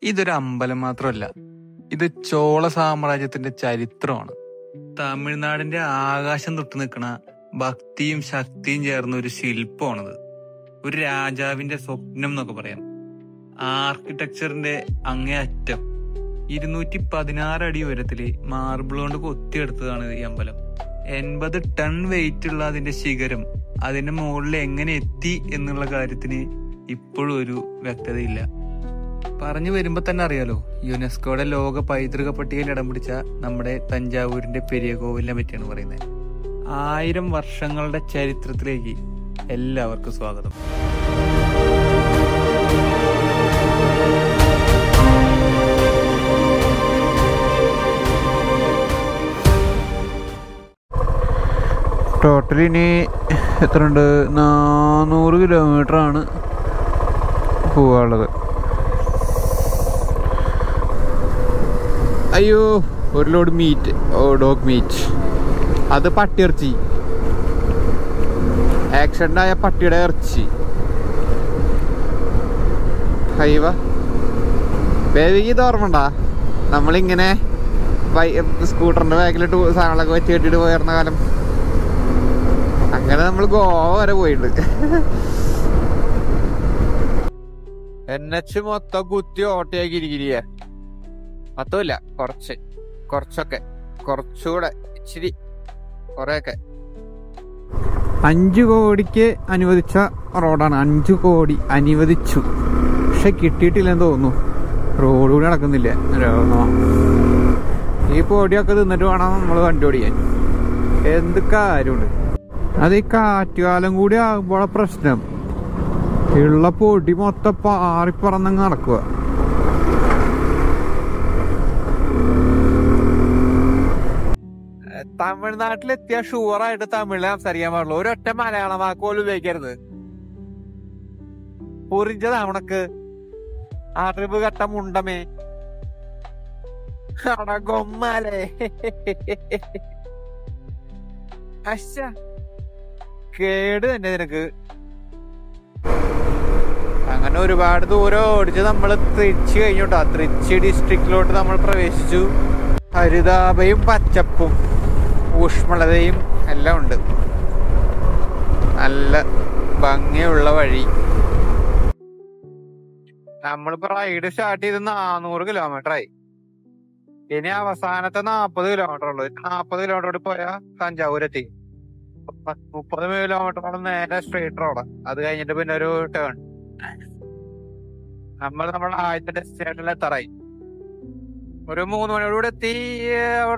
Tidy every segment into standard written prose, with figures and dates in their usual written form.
ഇതൊരു അമ്പലം മാത്രമല്ല, ഇത് ചോള സാമ്രാജ്യത്തിന്റെ ചരിത്രമാണ്. തമിഴ്നാടിന്റെ ആകാശം തൊട്ട് നിൽക്കണ ഭക്തിയും ശക്തിയും ചേർന്ന ഒരു ശില്പമാണിത്. ഒരു രാജാവിന്റെ സ്വപ്നം എന്നൊക്കെ പറയാം. ആർക്കിടെക്ചറിന്റെ അങ്ങേയറ്റം 216 അടി ഉയരത്തില് മാർബിൾ കൊണ്ട് കൊത്തിയെടുത്തതാണ് ഈ അമ്പലം. 80 ടൺ വെയിറ്റ് ഉള്ള അതിന്റെ ശിഖരം അതിന്റെ മുകളിൽ എങ്ങനെ എത്തി എന്നുള്ള കാര്യത്തിന് ഇപ്പോഴും ഒരു വ്യക്തതയില്ല. പറഞ്ഞു വരുമ്പോ തന്നെ അറിയാലോ, യുനെസ്കോയുടെ ലോക പൈതൃക പട്ടികയിൽ ഇടം പിടിച്ച നമ്മുടെ തഞ്ചാവൂരിന്റെ പെരിയ കോവിലിനെ പറ്റിയാണ് പറയുന്നത്. 1000 വർഷങ്ങളുടെ ചരിത്രത്തിലേക്ക് എല്ലാവർക്കും സ്വാഗതം. ടോട്ടൽ ഇനി എത്ര ഉണ്ട്? 400 കിലോമീറ്ററാണ് പോവാനുള്ളത്. അയ്യോ, ഒരു ലോഡ് മീറ്റ്, ഡോഗ് മീറ്റ്. അത് പട്ടിയിറച്ചി, ആക്സിഡന്റ് ആയ പട്ടിയുടെ ഇറച്ചി. ഹൈവ ബേബിക്ക് ഇത് ഓർമ്മണ്ടാ? നമ്മളിങ്ങനെ സ്കൂട്ടറിന്റെ ബാക്കിലിട്ട് സാധനങ്ങളൊക്കെ വെച്ച് കെട്ടിട്ട് പോയിരുന്ന കാലം. അങ്ങനെ നമ്മൾ ഗോവ വരെ പോയിട്ടുണ്ട്. NH മൊത്തം കുത്തി ഓട്ടയാക്കി ഇരിക്കില്ല. മൊത്തമില്ല, കുറച്ചുകൂടെ ഇച്ചിരി കുറെയൊക്കെ. 5 കോടിക്ക് അനുവദിച്ച റോഡാണ്. 5 കോടി അനുവദിച്ചു, പക്ഷെ കിട്ടിയിട്ടില്ലെന്ന് തോന്നുന്നു. റോഡ് കൂടി നടക്കുന്നില്ല. ഈ പൊടിയൊക്കെ തിന്നിട്ട് വേണം നമ്മൾ വണ്ടി ഓടിക്കാൻ. എന്ത് കാര്യമുണ്ട്? അത് ഈ കാറ്റുകാലം കൂടി ആകുമ്പോഴാ പ്രശ്നം. ഉള്ള പൊടി മൊത്തം പാറിപ്പറന്നങ്ങ് നടക്കുക. തമിഴ്നാട്ടിലെത്തിയ ഷുവറായിട്ട് തമിഴിൽ സംസാരിക്കാൻ പാടുള്ളൂ. ഒരൊറ്റ മലയാള വാക്ക് പോലും ഉപയോഗിക്കരുത്. പൊറിഞ്ചതാ ഉണക്ക് അറിവ് കട്ട മുണ്ടമേ ഗൊമ്മാലേ. അശ്ശ, കേട് തന്നെ നിനക്ക്. അങ്ങനെ ഒരുപാട് ദൂരം ഓടിച്ച് നമ്മൾ തൃച്ചി കഴിഞ്ഞോട്ടാ. തൃച്ചി ഡിസ്ട്രിക്റ്റിലോട്ട് നമ്മൾ പ്രവേശിച്ചു. ഹരിതാപയും പച്ചപ്പും ഊഷ്മളതയും എല്ലാം ഉണ്ട്. നല്ല ഭംഗിയുള്ള വഴി. നമ്മളിപ്പോ റൈഡ് സ്റ്റാർട്ട് ചെയ്ത് 400 കിലോമീറ്റർ ആയി. ഇനി അവസാനത്തെ 40 കിലോമീറ്റർ ഉള്ളു. 40 കിലോമീറ്റർ കൂടി പോയാ തഞ്ചാവൂരെത്തി. 30 കിലോമീറ്ററോളം നേരെ സ്ട്രേറ്റ് റോഡ്. അത് കഴിഞ്ഞിട്ട് പിന്നെ ഒരു ടേൺ. നമ്മുടെ ആദ്യത്തെ ഡെസ്റ്റിനേഷനിൽ എത്താറായി. ഒരു 3 മണിയോടുകൂടി എത്തി.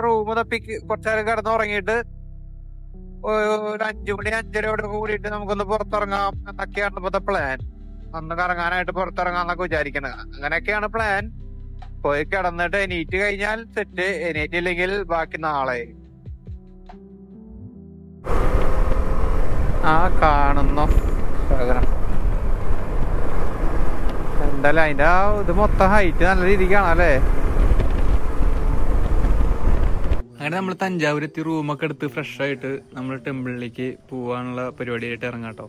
റൂം തപ്പി കുറച്ചേരം കിടന്നുറങ്ങിയിട്ട് ഒരു 5 മണി 5:30 കൂടിയിട്ട് നമുക്കൊന്ന് പുറത്തിറങ്ങാം എന്നൊക്കെയാണ് ഇപ്പോഴത്തെ പ്ലാൻ. ഒന്ന് കറങ്ങാനായിട്ട് പുറത്തിറങ്ങാന്നൊക്കെ വിചാരിക്കണത്. അങ്ങനെയൊക്കെയാണ് പ്ലാൻ. പോയി കിടന്നിട്ട് എണീറ്റ് കഴിഞ്ഞാൽ സെറ്റ്. എണീറ്റില്ലെങ്കിൽ ബാക്കി നാളെ. ആ കാണുന്നു എന്തായാലും അതിന്റെ ഇത് മൊത്തം ഹൈറ്റ് നല്ല രീതിക്കാണല്ലേ. അങ്ങനെ നമ്മൾ തഞ്ചാവൂരെത്തി റൂമൊക്കെ എടുത്ത് ഫ്രഷ് ആയിട്ട് നമ്മൾ ടെമ്പിളിലേക്ക് പോവാനുള്ള പരിപാടിയായിട്ട് ഇറങ്ങാട്ടോ.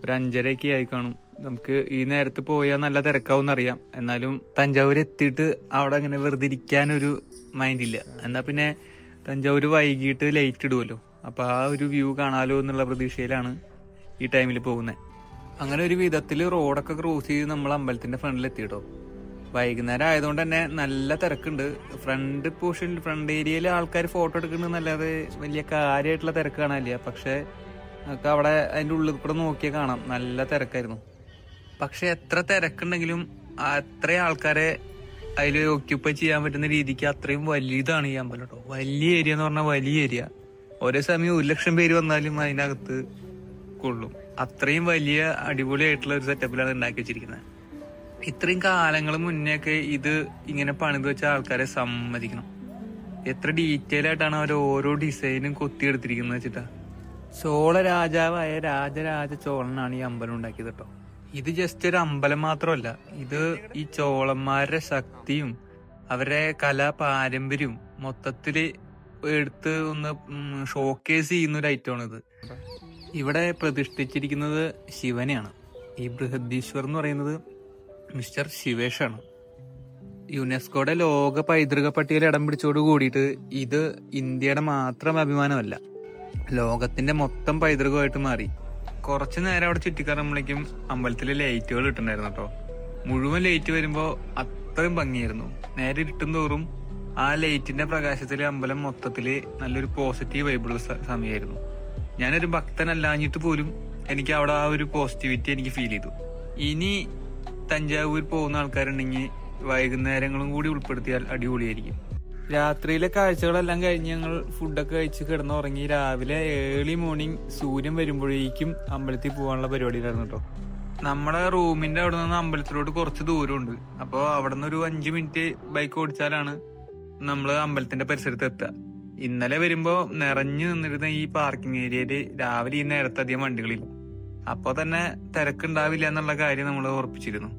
ഒരു 5:30 ആയി കാണും. നമുക്ക് ഈ നേരത്ത് പോയാൽ നല്ല തിരക്കാവും അറിയാം. എന്നാലും തഞ്ചാവൂർ എത്തിയിട്ട് അവിടെ അങ്ങനെ വെറുതെ ഇരിക്കാനൊരു മൈൻഡില്ല. എന്നാൽ പിന്നെ തഞ്ചാവൂർ വൈകിട്ട് ലൈറ്റ് ഇടുമല്ലോ, അപ്പൊ ആ ഒരു വ്യൂ കാണാലോ എന്നുള്ള പ്രതീക്ഷയിലാണ് ഈ ടൈമിൽ പോകുന്നത്. അങ്ങനെ ഒരു വിധത്തിൽ റോഡൊക്കെ ക്രോസ് ചെയ്ത് നമ്മൾ അമ്പലത്തിന്റെ ഫ്രണ്ടിൽ എത്തിയിട്ടോ. വൈകുന്നേരം ആയതുകൊണ്ട് തന്നെ നല്ല തിരക്കുണ്ട്. ഫ്രണ്ട് ഏരിയയിൽ ആൾക്കാർ ഫോട്ടോ എടുക്കുന്നുണ്ടെന്നല്ലാതെ വലിയ കാര്യമായിട്ടുള്ള തിരക്ക് കാണാനില്ല. പക്ഷെ നമുക്ക് അവിടെ അതിന്റെ ഉള്ളിൽ കൂടെ നോക്കിയാൽ കാണാം നല്ല തിരക്കായിരുന്നു. പക്ഷെ എത്ര തിരക്കുണ്ടെങ്കിലും അത്രയും ആൾക്കാരെ അതിൽ ഓക്യുപ്പൈ ചെയ്യാൻ പറ്റുന്ന രീതിക്ക് അത്രയും വലിയതാണ് ഈ അമ്പലം കേട്ടോ. വലിയ ഏരിയ എന്ന് പറഞ്ഞാൽ വലിയ ഏരിയ. ഒരേ സമയം 1,00,000 പേര് വന്നാലും അതിനകത്ത് കൊള്ളും. അത്രയും വലിയ അടിപൊളിയായിട്ടുള്ള ഒരു സെറ്റപ്പിലാണ് ഉണ്ടാക്കി വെച്ചിരിക്കുന്നത്. ഇത്രയും കാലങ്ങൾ മുന്നേ ഒക്കെ ഇത് ഇങ്ങനെ പണിത് വെച്ച ആൾക്കാരെ സമ്മതിക്കണം. എത്ര ഡീറ്റെയിൽ ആയിട്ടാണ് അവർ ഓരോ ഡിസൈനും കൊത്തിയെടുത്തിരിക്കുന്നത് വെച്ചിട്ടാ. ചോള രാജാവായ രാജരാജ ചോളനാണ് ഈ അമ്പലം ഉണ്ടാക്കിയത് കേട്ടോ. ഇത് ജസ്റ്റ് ഒരു അമ്പലം മാത്രമല്ല, ഇത് ഈ ചോളന്മാരുടെ ശക്തിയും അവരുടെ കലാ പാരമ്പര്യവും മൊത്തത്തില് എടുത്ത് ഒന്ന് ഷോക്കേസ് ചെയ്യുന്ന ഒരു ഐറ്റമാണ് ഇത്. ഇവിടെ പ്രതിഷ്ഠിച്ചിരിക്കുന്നത് ശിവനെയാണ്. ഈ ബൃഹദീശ്വർ എന്ന് പറയുന്നത് മിസ്റ്റർ ശിവേഷാണ്. യുനെസ്കോയുടെ ലോക പൈതൃക പട്ടികയിൽ ഇടം പിടിച്ചോട് കൂടിയിട്ട് ഇത് ഇന്ത്യയുടെ മാത്രം അഭിമാനമല്ല, ലോകത്തിന്റെ മൊത്തം പൈതൃകമായിട്ട് മാറി. കുറച്ചു നേരം അവിടെ ചുറ്റിക്കറങ്ങുമ്പോഴേക്കും അമ്പലത്തിലെ ലൈറ്റുകൾ ഇട്ടുണ്ടായിരുന്നു കേട്ടോ. മുഴുവൻ ലൈറ്റ് വരുമ്പോ അത്രയും ഭംഗിയായിരുന്നു. നേരെ ഇരുട്ടും തോറും ആ ലൈറ്റിന്റെ പ്രകാശത്തിലെ അമ്പലം മൊത്തത്തില് നല്ലൊരു പോസിറ്റീവ് വൈബുള്ള സമയമായിരുന്നു. ഞാനൊരു ഭക്തനല്ലാഞ്ഞിട്ട് പോലും എനിക്ക് അവിടെ ആ ഒരു പോസിറ്റിവിറ്റി എനിക്ക് ഫീൽ ചെയ്തു. ഇനി തഞ്ചാവൂർ പോകുന്ന ആൾക്കാരുണ്ടെങ്കിൽ വൈകുന്നേരങ്ങളും കൂടി ഉൾപ്പെടുത്തിയാൽ അടിപൊളിയായിരിക്കും. രാത്രിയിലെ കാഴ്ചകളെല്ലാം കഴിഞ്ഞ് ഞങ്ങൾ ഫുഡൊക്കെ കഴിച്ച് കിടന്നുറങ്ങി. രാവിലെ ഏർലി മോർണിംഗ് സൂര്യൻ വരുമ്പോഴേക്കും അമ്പലത്തിൽ പോകാനുള്ള പരിപാടിയിലായിരുന്നു കേട്ടോ. നമ്മുടെ റൂമിന്റെ അവിടെ നിന്ന് അമ്പലത്തിലോട്ട് കുറച്ച് ദൂരമുണ്ട്. അപ്പോൾ അവിടെ നിന്ന് ഒരു 5 മിനിറ്റ് ബൈക്ക് ഓടിച്ചാലാണ് നമ്മള് അമ്പലത്തിന്റെ പരിസരത്ത് എത്തുക. ഇന്നലെ വരുമ്പോ നിറഞ്ഞു നിന്നിരുന്ന ഈ പാർക്കിംഗ് ഏരിയയില് രാവിലെ ഈ നേരത്തെ അധികം വണ്ടികളില്ല. അപ്പൊ തന്നെ തിരക്കുണ്ടാവില്ല എന്നുള്ള കാര്യം നമ്മൾ ഉറപ്പിച്ചിരുന്നു.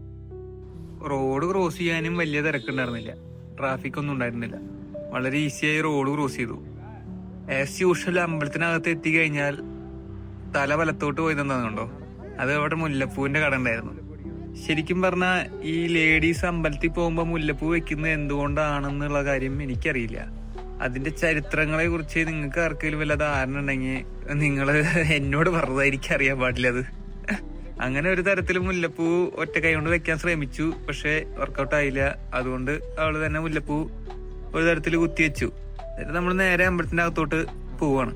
റോഡ് ക്രോസ് ചെയ്യാനും വലിയ തിരക്കുണ്ടായിരുന്നില്ല, ട്രാഫിക് ഒന്നും ഉണ്ടായിരുന്നില്ല. വളരെ ഈസിയായി റോഡ് ക്രോസ് ചെയ്തു. ആസ് യൂഷ്വൽ അമ്പലത്തിനകത്ത് എത്തിക്കഴിഞ്ഞാൽ തല വലത്തോട്ട് പോയി തന്നതുകൊണ്ടോ, അത് അവിടെ മുല്ലപ്പൂവിന്റെ കട ഉണ്ടായിരുന്നു. ശരിക്കും പറഞ്ഞാൽ ഈ ലേഡീസ് അമ്പലത്തിൽ പോകുമ്പോൾ മുല്ലപ്പൂ വെക്കുന്നത് എന്തുകൊണ്ടാണെന്നുള്ള കാര്യം എനിക്കറിയില്ല. അതിന്റെ ചരിത്രങ്ങളെ കുറിച്ച് നിങ്ങൾക്ക് ആർക്കെങ്കിലും വല്ല ധാരണ ഉണ്ടെങ്കിൽ നിങ്ങൾ എന്നോട് പറഞ്ഞതായിരിക്കും, അറിയാൻ പാടില്ല. അത് അങ്ങനെ ഒരു തരത്തിൽ മുല്ലപ്പൂ ഒറ്റ കൈ കൊണ്ട് വെക്കാൻ ശ്രമിച്ചു, പക്ഷെ വർക്കൗട്ട് ആയില്ല. അതുകൊണ്ട് അവള് തന്നെ മുല്ലപ്പൂ ഒരു തരത്തിൽ കുത്തിവെച്ചു. എന്നിട്ട് നമ്മൾ നേരെ അമ്പലത്തിന്റെ അകത്തോട്ട് പോവാണ്.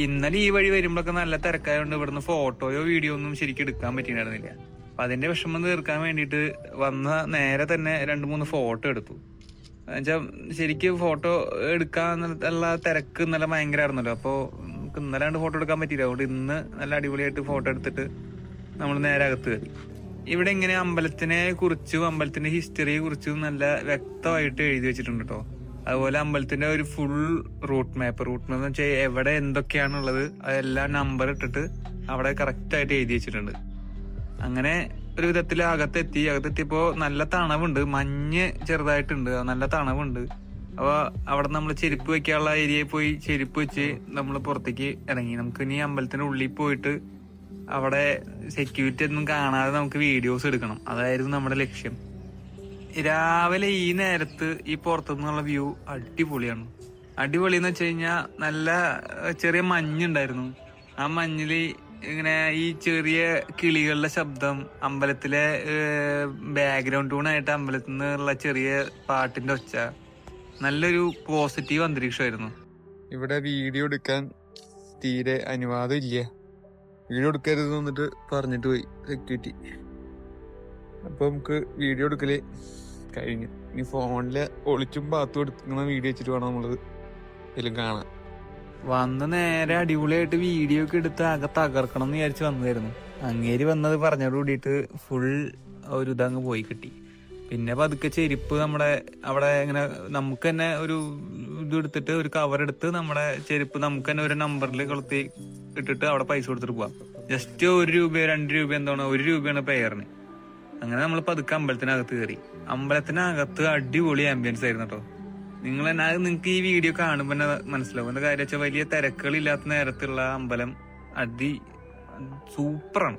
ഇന്നലെ ഈ വഴി വരുമ്പോഴൊക്കെ നല്ല തിരക്കായതുകൊണ്ട് ഇവിടുന്ന് ഫോട്ടോയോ വീഡിയോ ഒന്നും ശരിക്കും എടുക്കാൻ പറ്റിയിട്ടുണ്ടായിരുന്നില്ല. അപ്പൊ അതിന്റെ വിഷമം തീർക്കാൻ വേണ്ടിയിട്ട് വന്ന നേരെ തന്നെ 2-3 ഫോട്ടോ എടുത്തു. എന്നുവെച്ചാൽ ശരിക്കും ഫോട്ടോ എടുക്കാന്നുള്ള തിരക്ക് ഇന്നലെ ഭയങ്കരമായിരുന്നല്ലോ. അപ്പൊ നമുക്ക് ഇന്നലെ 2 ഫോട്ടോ എടുക്കാൻ പറ്റിയില്ല. അതുകൊണ്ട് ഇന്ന് നല്ല അടിപൊളിയായിട്ട് ഫോട്ടോ എടുത്തിട്ട് നമ്മൾ നേരെ അകത്ത് കയറി. ഇവിടെ ഇങ്ങനെ അമ്പലത്തിനെ കുറിച്ചും അമ്പലത്തിന്റെ ഹിസ്റ്ററിയെ കുറിച്ചും നല്ല വ്യക്തമായിട്ട് എഴുതി വെച്ചിട്ടുണ്ട് കേട്ടോ. അതുപോലെ അമ്പലത്തിന്റെ ഒരു ഫുൾ റൂട്ട് മാപ്പ് എന്ന് വെച്ചാൽ എവിടെ എന്തൊക്കെയാണുള്ളത് അതെല്ലാം നമ്പർ ഇട്ടിട്ട് അവിടെ കറക്റ്റ് ആയിട്ട് എഴുതി വെച്ചിട്ടുണ്ട്. അങ്ങനെ ഒരു വിധത്തിൽ അകത്തെത്തിയപ്പോ നല്ല തണവുണ്ട്, മഞ്ഞ് ചെറുതായിട്ടുണ്ട്, നല്ല തണവുണ്ട്. അപ്പൊ അവിടെ നമ്മൾ ചെരുപ്പ് വെക്കാനുള്ള ഏരിയയിൽ പോയി ചെരുപ്പ് വെച്ച് നമ്മൾ പുറത്തേക്ക് ഇറങ്ങി. നമുക്ക് ഇനി അമ്പലത്തിന്റെ ഉള്ളിൽ പോയിട്ട് അവിടെ സെക്യൂരിറ്റി ഒന്നും കാണാതെ നമുക്ക് വീഡിയോസ് എടുക്കണം. അതായിരുന്നു നമ്മുടെ ലക്ഷ്യം. രാവിലെ ഈ നേരത്ത് ഈ പുറത്തുനിന്നുള്ള വ്യൂ അടിപൊളിയാണ്. അടിപൊളി എന്ന് വെച്ച് കഴിഞ്ഞാൽ നല്ല ചെറിയ മഞ്ഞുണ്ടായിരുന്നു. ആ മഞ്ഞില് ഇങ്ങനെ ഈ ചെറിയ കിളികളുടെ ശബ്ദം, അമ്പലത്തിലെ ബാക്ക്ഗ്രൗണ്ട് ട്യൂണായിട്ട് അമ്പലത്തിൽ നിന്നുള്ള ചെറിയ പാട്ടിന്റെ ഒച്ച, നല്ലൊരു പോസിറ്റീവ് അന്തരീക്ഷമായിരുന്നു. ഇവിടെ വീഡിയോ എടുക്കാൻ തീരെ അനുവാദം ഇല്ല, വീഡിയോ എടുക്കരുത് എന്നിട്ട് പറഞ്ഞിട്ട് പോയി സെക്യൂരിറ്റി. അപ്പൊ നമുക്ക് വീഡിയോ എടുക്കല് കഴിഞ്ഞു. ഇനി ഫോണില് ഒളിച്ചും പാത്തും എടുക്കുന്ന വീഡിയോ വെച്ചിട്ട് വേണം നമ്മളത് ഇതിലും കാണാൻ. വന്ന് നേരെ അടിപൊളിയായിട്ട് വീഡിയോ ഒക്കെ എടുത്ത് ആകെ തകർക്കണം എന്ന് വിചാരിച്ച് വന്നതായിരുന്നു. അങ്ങേര് വന്നത് പറഞ്ഞോട് കൂടിയിട്ട് ഫുൾ ഒരു ഇതങ്ങ് പോയി കിട്ടി. പിന്നെ പതുക്കെ ചെരുപ്പ് നമ്മുടെ അവിടെ ഇങ്ങനെ നമുക്ക് തന്നെ ഒരു ഇത് എടുത്തിട്ട് ഒരു കവർ എടുത്ത് നമ്മുടെ ചെരുപ്പ് നമുക്ക് തന്നെ ഒരു നമ്പറിൽ കൊളുത്തി ഇട്ടിട്ട് അവിടെ പൈസ കൊടുത്തിട്ട് പോവാം. ജസ്റ്റ് 1 രൂപ 2 രൂപ എന്താണ് 1 രൂപയാണ് പെയറിന്. അങ്ങനെ നമ്മൾ പതുക്കെ അമ്പലത്തിനകത്ത് കയറി. അമ്പലത്തിനകത്ത് അടിപൊളി ആംബിയൻസ് ആയിരുന്നു കേട്ടോ. നിങ്ങൾക്ക് ഈ വീഡിയോ കാണുമ്പോൾ തന്നെ മനസ്സിലാവും. എന്താ കാര്യം വെച്ചാൽ വലിയ തിരക്കുകളില്ലാത്ത നേരത്തുള്ള അമ്പലം സൂപ്പറാണ്.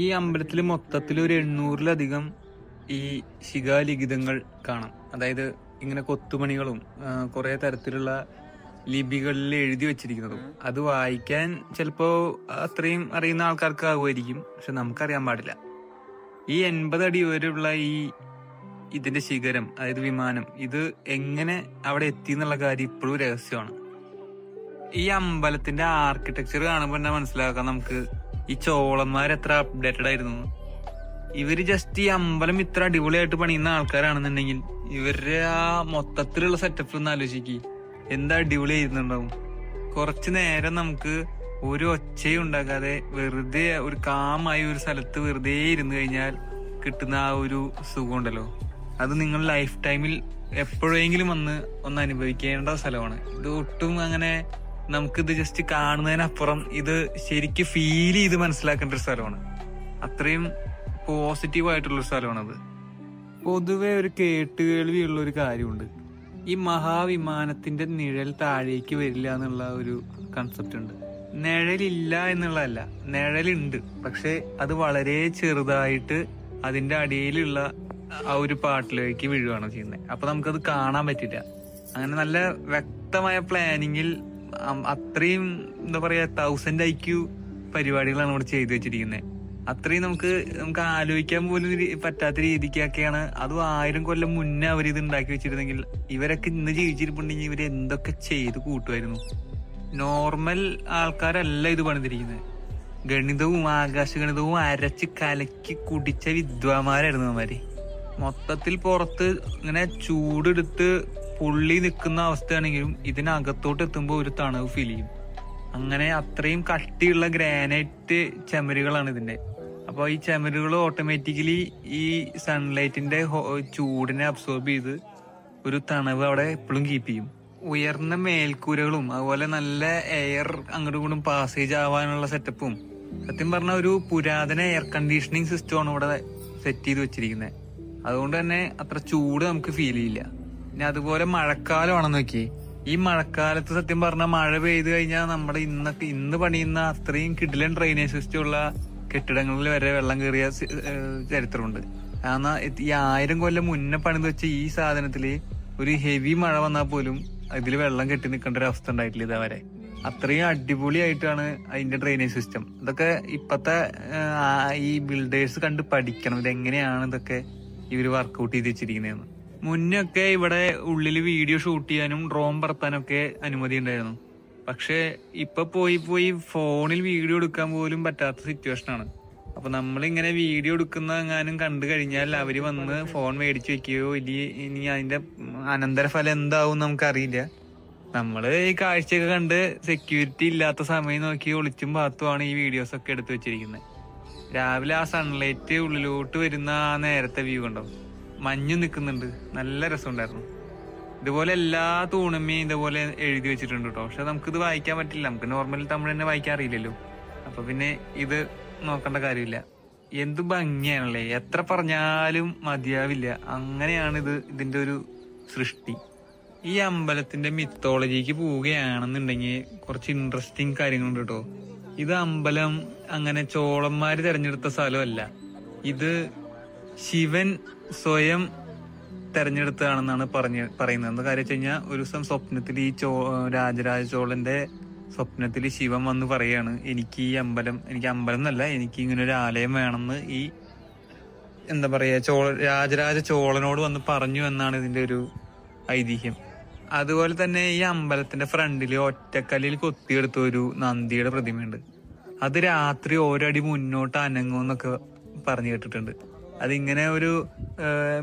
ഈ അമ്പലത്തിൽ മൊത്തത്തിൽ ഒരു 800-ലധികം ഈ ശിഖാലിഖിതങ്ങൾ കാണാം. അതായത് ഇങ്ങനെ കൊത്തുപണികളും കുറെ തരത്തിലുള്ള ലിപികളിൽ എഴുതി വെച്ചിരിക്കുന്നതും. അത് വായിക്കാൻ ചിലപ്പോ അത്രയും അറിയുന്ന ആൾക്കാർക്ക് ആകുമായിരിക്കും, പക്ഷെ നമുക്കറിയാൻ പാടില്ല. ഈ 80 അടി വരെയുള്ള ഇതിന്റെ ശിഖരം, അതായത് വിമാനം, ഇത് എങ്ങനെ അവിടെ എത്തി എന്നുള്ള കാര്യം ഇപ്പോഴും രഹസ്യമാണ്. ഈ അമ്പലത്തിന്റെ ആർക്കിടെക്ചർ കാണുമ്പോൾ തന്നെ മനസ്സിലാക്കാം നമുക്ക് ഈ ചോളന്മാർ എത്ര അപ്ഡേറ്റഡ് ആയിരുന്നു. ഇവര് ജസ്റ്റ് ഈ അമ്പലം ഇത്ര അടിപൊളിയായിട്ട് പണിയുന്ന ആൾക്കാരാണെന്നുണ്ടെങ്കിൽ ഇവരുടെ ആ മൊത്തത്തിലുള്ള സെറ്റപ്പ് ഒന്ന് ആലോചിക്ക്, എന്താ അടിപൊളി ആയിരുന്നുണ്ടാവും. കുറച്ചു നേരം നമുക്ക് ഒരു ഒച്ചയും ഉണ്ടാക്കാതെ വെറുതെ ഒരു കാമായി ഒരു സ്ഥലത്ത് വെറുതെ ഇരുന്ന് കഴിഞ്ഞാൽ കിട്ടുന്ന ആ ഒരു സുഖം ഉണ്ടല്ലോ, അത് നിങ്ങൾ ലൈഫ് ടൈമിൽ എപ്പോഴെങ്കിലും ഒന്ന് അനുഭവിക്കേണ്ട സ്ഥലമാണ്. ഇത് ഒട്ടും അങ്ങനെ നമുക്കിത് ജസ്റ്റ് കാണുന്നതിനപ്പുറം ഇത് ശരിക്കും ഫീൽ ചെയ്ത് മനസ്സിലാക്കേണ്ട ഒരു സ്ഥലമാണ്. അത്രയും പോസിറ്റീവായിട്ടുള്ളൊരു സ്ഥലമാണത്. പൊതുവെ ഒരു കേട്ടുകേൾവിയുള്ള ഒരു കാര്യമുണ്ട്, ഈ മഹാവിമാനത്തിന്റെ നിഴൽ താഴേക്ക് വരില്ല എന്നുള്ള ഒരു കൺസെപ്റ്റ് ഉണ്ട്. നിഴലില്ല എന്നുള്ളതല്ല, നിഴലുണ്ട്, പക്ഷെ അത് വളരെ ചെറുതായിട്ട് അതിന്റെ അടിയിലുള്ള ആ ഒരു പാട്ടിലേക്ക് വീഴുകയാണ് ചെയ്യുന്നത്. അപ്പൊ നമുക്കത് കാണാൻ പറ്റില്ല. അങ്ങനെ നല്ല വ്യക്തമായ പ്ലാനിങ്ങിൽ അത്രയും എന്താ പറയാ 1000 IQ പരിപാടികളാണ് ഇവിടെ ചെയ്തു വെച്ചിരിക്കുന്നത്. അത്രയും നമുക്ക് ആലോചിക്കാൻ പോലും പറ്റാത്ത രീതിക്കൊക്കെയാണ്. അതും 1000 കൊല്ലം മുന്നേ അവർ ഇത് ഉണ്ടാക്കി വെച്ചിരുന്നെങ്കിൽ ഇവരൊക്കെ ഇന്ന് ജീവിച്ചിരിപ്പുണ്ടെങ്കിൽ ഇവർ എന്തൊക്കെ ചെയ്ത് കൂട്ടുമായിരുന്നു. നോർമൽ ആൾക്കാരല്ല ഇത് പണിതിരിക്കുന്നത്. ഗണിതവും ആകാശഗണിതവും അരച്ച് കലക്കി കുടിച്ച വിദ്വാന്മാരായിരുന്നു അവന്മാര്. മൊത്തത്തിൽ പുറത്ത് ഇങ്ങനെ ചൂടെടുത്ത് പൊള്ളി നിൽക്കുന്ന അവസ്ഥയാണെങ്കിലും ഇതിനകത്തോട്ട് എത്തുമ്പോൾ ഒരു തണവ് ഫീൽ ചെയ്യും. അങ്ങനെ അത്രയും കട്ടിയുള്ള ഗ്രാനൈറ്റ് ചുമരുകളാണ് ഇതിന്റെ. അപ്പൊ ഈ ചുമരുകൾ ഓട്ടോമാറ്റിക്കലി ഈ സൺലൈറ്റിന്റെ ചൂടിനെ അബ്സോർബ് ചെയ്ത് ഒരു തണവ് അവിടെ എപ്പോഴും കീപ്പ് ചെയ്യും. ഉയർന്ന മേൽക്കൂരകളും അതുപോലെ നല്ല എയർ അങ്ങോട്ടും ഇങ്ങോട്ടും പാസേജ് ആവാനുള്ള സെറ്റപ്പും, സത്യം പറഞ്ഞ ഒരു പുരാതന എയർ കണ്ടീഷനിങ് സിസ്റ്റമാണ് ഇവിടെ സെറ്റ് ചെയ്ത് വെച്ചിരിക്കുന്നത്. അതുകൊണ്ട് തന്നെ അത്ര ചൂട് നമുക്ക് ഫീൽ ചെയ്യില്ല. പിന്നെ അതുപോലെ മഴക്കാലമാണെന്ന് നോക്കി, ഈ മഴക്കാലത്ത് സത്യം പറഞ്ഞാൽ മഴ പെയ്ത് കഴിഞ്ഞാൽ നമ്മുടെ ഇന്ന് പണിയുന്ന അത്രയും കിടിലൻ ഡ്രെയിനേജ് സിസ്റ്റം ഉള്ള കെട്ടിടങ്ങളിൽ വരെ വെള്ളം കയറിയ ചരിത്രമുണ്ട്. കാരണം ഈ 1000 കൊല്ലം മുന്നേ പണിത് വെച്ച ഈ സാധനത്തില് ഒരു ഹെവി മഴ വന്നാൽ പോലും ഇതിൽ വെള്ളം കെട്ടി നിൽക്കേണ്ട ഒരു അവസ്ഥ ഉണ്ടായിട്ടില്ല ഇതവരെ. അത്രയും അടിപൊളിയായിട്ടാണ് അതിന്റെ ഡ്രെയിനേജ് സിസ്റ്റം. ഇതൊക്കെ ഇപ്പത്തെ ഈ ബിൽഡേഴ്സ് കണ്ട് പഠിക്കണം, ഇതെങ്ങനെയാണ് ഇതൊക്കെ ഇവര് വർക്ക്ഔട്ട് ചെയ്ത് വെച്ചിരിക്കുന്നതെന്ന്. മുന്നൊക്കെ ഇവിടെ ഉള്ളിൽ വീഡിയോ ഷൂട്ട് ചെയ്യാനും ഡ്രോൺ പറത്താനും ഒക്കെ അനുമതി ഉണ്ടായിരുന്നു. പക്ഷെ ഇപ്പൊ പോയി ഫോണിൽ വീഡിയോ എടുക്കാൻ പോലും പറ്റാത്ത സിറ്റുവേഷനാണ്. അപ്പൊ നമ്മളിങ്ങനെ വീഡിയോ എടുക്കുന്ന എങ്ങാനും കണ്ടു കഴിഞ്ഞാൽ അവര് വന്ന് ഫോൺ മേടിച്ചു വെക്കുകയോ ഇനി അതിന്റെ അനന്തരഫലം എന്താവും നമുക്കറിയില്ല. നമ്മള് ഈ കാഴ്ചയൊക്കെ കണ്ട് സെക്യൂരിറ്റി ഇല്ലാത്ത സമയം നോക്കി ഒളിച്ചും പാത്തുമാണ് ഈ വീഡിയോസ് ഒക്കെ എടുത്തു വെച്ചിരിക്കുന്നത്. രാവിലെ ആ സൺലൈറ്റ് ഉള്ളിലോട്ട് വരുന്ന ആ നേരത്തെ വ്യൂ കണ്ടോ, മഞ്ഞ് നിൽക്കുന്നുണ്ട്, നല്ല രസമുണ്ടായിരുന്നു. ഇതുപോലെ എല്ലാ തൂണമ്മയും ഇതുപോലെ എഴുതി വെച്ചിട്ടുണ്ട് കേട്ടോ. പക്ഷെ നമുക്കിത് വായിക്കാൻ പറ്റില്ല, നമുക്ക് നോർമൽ തമിഴ് തന്നെ വായിക്കാൻ അറിയില്ലല്ലോ. അപ്പൊ പിന്നെ ഇത് നോക്കേണ്ട കാര്യമില്ല. എന്ത് ഭംഗിയാണല്ലേ, എത്ര പറഞ്ഞാലും മതിയാവില്ല. അങ്ങനെയാണിത് ഇതിന്റെ ഒരു സൃഷ്ടി. ഈ അമ്പലത്തിന്റെ മിത്തോളജിക്ക് പോവുകയാണെന്നുണ്ടെങ്കിൽ കുറച്ച് ഇൻട്രസ്റ്റിംഗ് കാര്യങ്ങളുണ്ട് കേട്ടോ. ഇത് അമ്പലം അങ്ങനെ ചോളന്മാര് തെരഞ്ഞെടുത്ത സ്ഥലമല്ല, ഇത് ശിവൻ സ്വയം തെരഞ്ഞെടുത്തതാണെന്നാണ് പറയുന്നത്. എന്താ കാര്യം വെച്ച് കഴിഞ്ഞാൽ ഒരു ദിവസം സ്വപ്നത്തിൽ ഈ രാജരാജ ചോളന്റെ സ്വപ്നത്തിൽ ശിവൻ വന്ന് പറയാണ്, എനിക്ക് അമ്പലം എന്നല്ല, എനിക്ക് ഇങ്ങനെ ഒരു ആലയം വേണമെന്ന് ഈ എന്താ പറയാ രാജരാജ ചോളനോട് വന്ന് പറഞ്ഞു എന്നാണ് ഇതിന്റെ ഒരു ഐതിഹ്യം. അതുപോലെ തന്നെ ഈ അമ്പലത്തിന്റെ ഫ്രണ്ടില് ഒറ്റക്കല്ലിൽ കൊത്തിയെടുത്ത ഒരു നന്ദിയുടെ പ്രതിമയുണ്ട്. അത് രാത്രി ഓരടി മുന്നോട്ട് അനങ്ങുമെന്നൊക്കെ പറഞ്ഞു കേട്ടിട്ടുണ്ട്. അതിങ്ങനെ ഒരു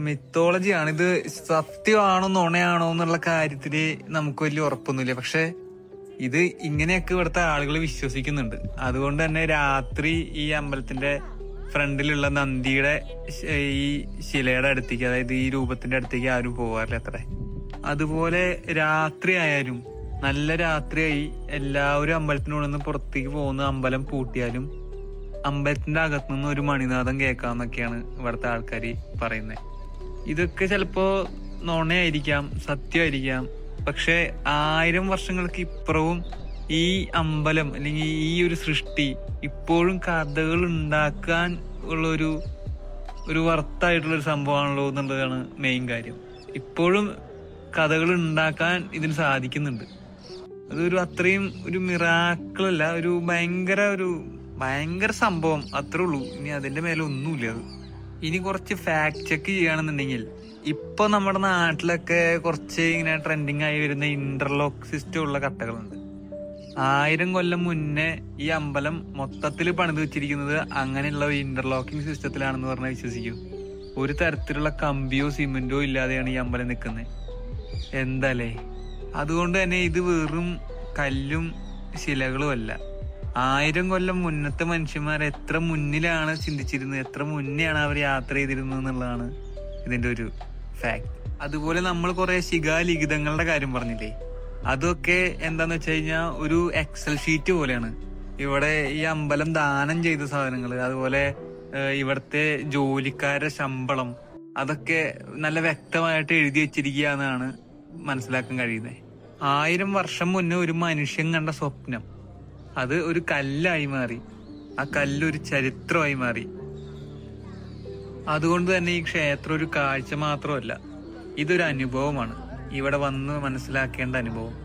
മിത്തോളജിയാണ്. ഇത് സത്യമാണോ നുണയാണോ എന്നുള്ള കാര്യത്തില് നമുക്ക് വലിയ ഉറപ്പൊന്നുമില്ല. പക്ഷെ ഇത് ഇങ്ങനെയൊക്കെ ഇവിടുത്തെ ആളുകൾ വിശ്വസിക്കുന്നുണ്ട്. അതുകൊണ്ട് തന്നെ രാത്രി ഈ അമ്പലത്തിന്റെ ഫ്രണ്ടിലുള്ള നന്ദിയുടെ ഈ ശിലയുടെ അടുത്തേക്ക്, അതായത് ഈ രൂപത്തിന്റെ അടുത്തേക്ക് ആരും പോകാറില്ല അത്ര. അതുപോലെ രാത്രി ആയാലും, നല്ല രാത്രിയായി എല്ലാവരും അമ്പലത്തിനുള്ളിൽ നിന്ന് പുറത്തേക്ക് പോകുന്ന അമ്പലം പൂട്ടിയാലും അമ്പലത്തിന്റെ അകത്തുനിന്ന് ഒരു മണിനാഥം കേൾക്കാന്നൊക്കെയാണ് ഇവിടുത്തെ ആൾക്കാർ പറയുന്നത്. ഇതൊക്കെ ചിലപ്പോ നുണയായിരിക്കാം, സത്യമായിരിക്കാം. പക്ഷെ 1000 വർഷങ്ങൾക്ക് ഇപ്പുറവും ഈ അമ്പലം അല്ലെങ്കിൽ ഈ ഒരു സൃഷ്ടി ഇപ്പോഴും കഥകൾ ഉണ്ടാക്കാൻ ഉള്ള ഒരു വർത്തായിട്ടുള്ളൊരു സംഭവമാണല്ലോ എന്നുള്ളതാണ് മെയിൻ കാര്യം. ഇപ്പോഴും കഥകൾ ഉണ്ടാക്കാൻ ഇതിന് സാധിക്കുന്നുണ്ട്. അതൊരു അത്രയും ഒരു മിറാക്കിളല്ല, ഒരു ഭയങ്കര സംഭവം, അത്രേ ഉള്ളൂ. ഇനി അതിന്റെ മേലെ ഒന്നുമില്ല. അത് ഇനി കുറച്ച് ഫാക്ട് ചെക്ക് ചെയ്യുകയാണെന്നുണ്ടെങ്കിൽ, ഇപ്പൊ നമ്മുടെ നാട്ടിലൊക്കെ കുറച്ച് ഇങ്ങനെ ട്രെൻഡിങ് ആയി വരുന്ന ഇന്റർലോക്ക് സിസ്റ്റം ഉള്ള കട്ടകളുണ്ട്. 1000 കൊല്ലം മുന്നേ ഈ അമ്പലം മൊത്തത്തിൽ പണിത് വെച്ചിരിക്കുന്നത് അങ്ങനെയുള്ള ഇന്റർലോക്കിംഗ് സിസ്റ്റത്തിലാണെന്ന് പറഞ്ഞാൽ വിശ്വസിക്കും. ഒരു തരത്തിലുള്ള കമ്പിയോ സിമെന്റോ ഇല്ലാതെയാണ് ഈ അമ്പലം നിൽക്കുന്നത്. എന്താലേ, അതുകൊണ്ട് തന്നെ ഇത് വെറും കല്ലും ശിലകളും അല്ല. 1000 കൊല്ലം മുന്നത്തെ മനുഷ്യന്മാർ എത്ര മുന്നിലാണ് ചിന്തിച്ചിരുന്നത്, എത്ര മുന്നെയാണ് അവർ യാത്ര ചെയ്തിരുന്നത് എന്നുള്ളതാണ് ഇതിന്റെ ഒരു ഫാക്ട്. അതുപോലെ നമ്മൾ കുറെ ശിഖാലിഖിതങ്ങളുടെ കാര്യം പറഞ്ഞില്ലേ, അതൊക്കെ എന്താന്ന് വെച്ച് കഴിഞ്ഞാൽ ഒരു എക്സൽ ഷീറ്റ് പോലെയാണ്. ഇവിടെ ഈ അമ്പലം ദാനം ചെയ്ത സാധനങ്ങൾ, അതുപോലെ ഇവിടുത്തെ ജോലിക്കാരുടെ ശമ്പളം, അതൊക്കെ നല്ല വ്യക്തമായിട്ട് എഴുതി വെച്ചിരിക്കുക എന്നാണ് മനസ്സിലാക്കാൻ കഴിയുന്നത്. 1000 വർഷം മുന്നേ ഒരു മനുഷ്യൻ കണ്ട സ്വപ്നം അത് ഒരു കല്ലായി മാറി. ആ കല്ലൊരു ചരിത്രമായി മാറി. അതുകൊണ്ട് തന്നെ ഈ ക്ഷേത്രം ഒരു കാഴ്ച മാത്രമല്ല, ഇതൊരു അനുഭവമാണ്. ഇവിടെ വന്ന് മനസ്സിലാക്കേണ്ട അനുഭവം.